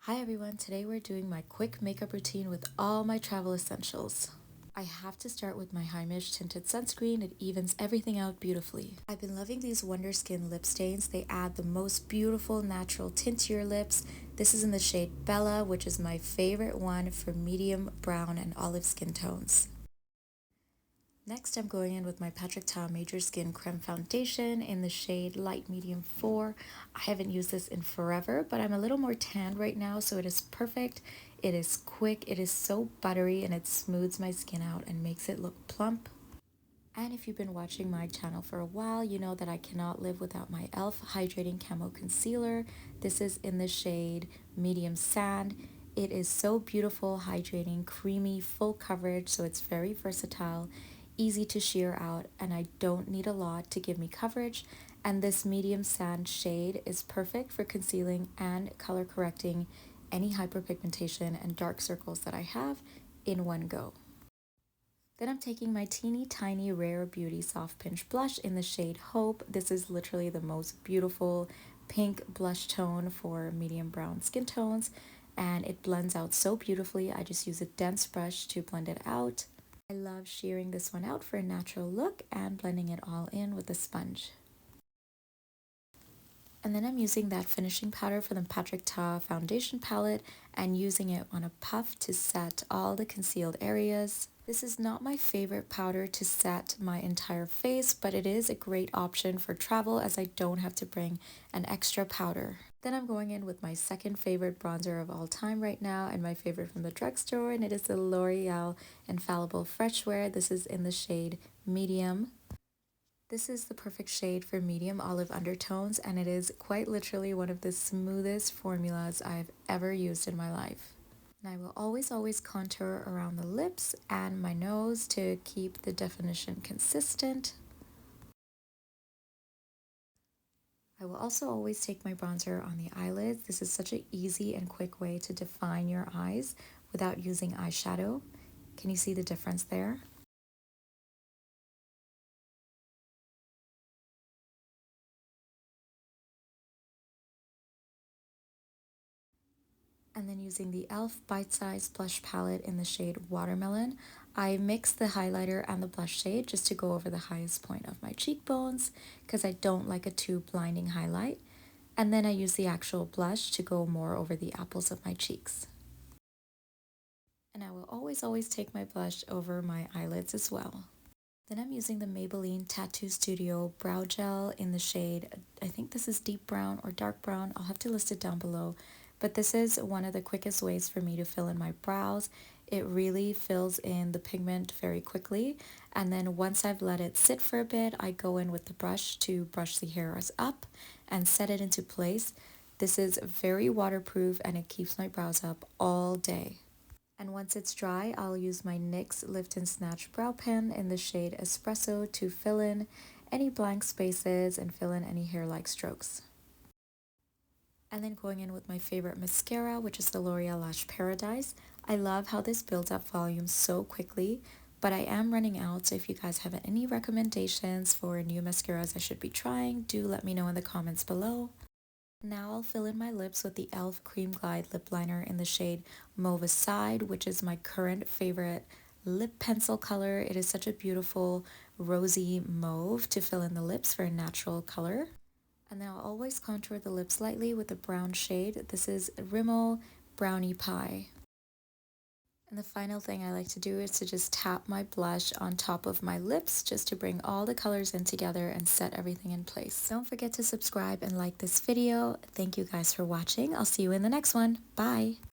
Hi everyone, today we're doing my quick makeup routine with all my travel essentials. I have to start with my Heimish tinted sunscreen. It evens everything out beautifully. I've been loving these Wonder Skin lip stains. They add the most beautiful natural tint to your lips. This is in the shade Bella, which is my favorite one for medium brown and olive skin tones. Next, I'm going in with my Patrick Ta Major Skin Creme Foundation in the shade Light Medium 4. I haven't used this in forever, but I'm a little more tanned right now, so it is perfect. It is quick, it is so buttery, and it smooths my skin out and makes it look plump. And if you've been watching my channel for a while, you know that I cannot live without my e.l.f. Hydrating Camo Concealer. This is in the shade Medium Sand. It is so beautiful, hydrating, creamy, full coverage, so it's very versatile, easy to sheer out, and I don't need a lot to give me coverage. And this Medium Sand shade is perfect for concealing and color correcting any hyperpigmentation and dark circles that I have in one go. Then I'm taking my teeny tiny Rare Beauty Soft Pinch Blush in the shade Hope. This is literally the most beautiful pink blush tone for medium brown skin tones, and it blends out so beautifully. I just use a dense brush to blend it out. I love shearing this one out for a natural look and blending it all in with a sponge. And then I'm using that finishing powder for the Patrick Ta foundation palette and using it on a puff to set all the concealed areas. This is not my favorite powder to set my entire face, but it is a great option for travel as I don't have to bring an extra powder. Then I'm going in with my second favorite bronzer of all time right now and my favorite from the drugstore, and it is the L'Oreal Infallible Fresh Wear. This is in the shade Medium. This is the perfect shade for medium olive undertones, and it is quite literally one of the smoothest formulas I've ever used in my life. And I will always contour around the lips and my nose to keep the definition consistent. I will also always take my bronzer on the eyelids. This is such an easy and quick way to define your eyes without using eyeshadow. Can you see the difference there? And then using the e.l.f. Bite Size Blush Palette in the shade Watermelon, I mix the highlighter and the blush shade just to go over the highest point of my cheekbones because I don't like a too blinding highlight. And then I use the actual blush to go more over the apples of my cheeks. And I will always take my blush over my eyelids as well. Then I'm using the Maybelline Tattoo Studio Brow Gel in the shade, I think this is deep brown or dark brown. I'll have to list it down below. But this is one of the quickest ways for me to fill in my brows. It really fills in the pigment very quickly. And then once I've let it sit for a bit, I go in with the brush to brush the hairs up and set it into place. This is very waterproof and it keeps my brows up all day. And once it's dry, I'll use my NYX Lift and Snatch Brow Pen in the shade Espresso to fill in any blank spaces and fill in any hair-like strokes. And then going in with my favorite mascara, which is the L'Oreal Lash Paradise. I love how this builds up volume so quickly, but I am running out, so if you guys have any recommendations for new mascaras I should be trying, do let me know in the comments below. Now I'll fill in my lips with the e.l.f. Cream Glide Lip Liner in the shade Mauve Aside, which is my current favorite lip pencil color. It is such a beautiful rosy mauve to fill in the lips for a natural color. And then I'll always contour the lips lightly with a brown shade. This is Rimmel Brownie Pie. And the final thing I like to do is to just tap my blush on top of my lips just to bring all the colors in together and set everything in place. Don't forget to subscribe and like this video. Thank you guys for watching. I'll see you in the next one. Bye!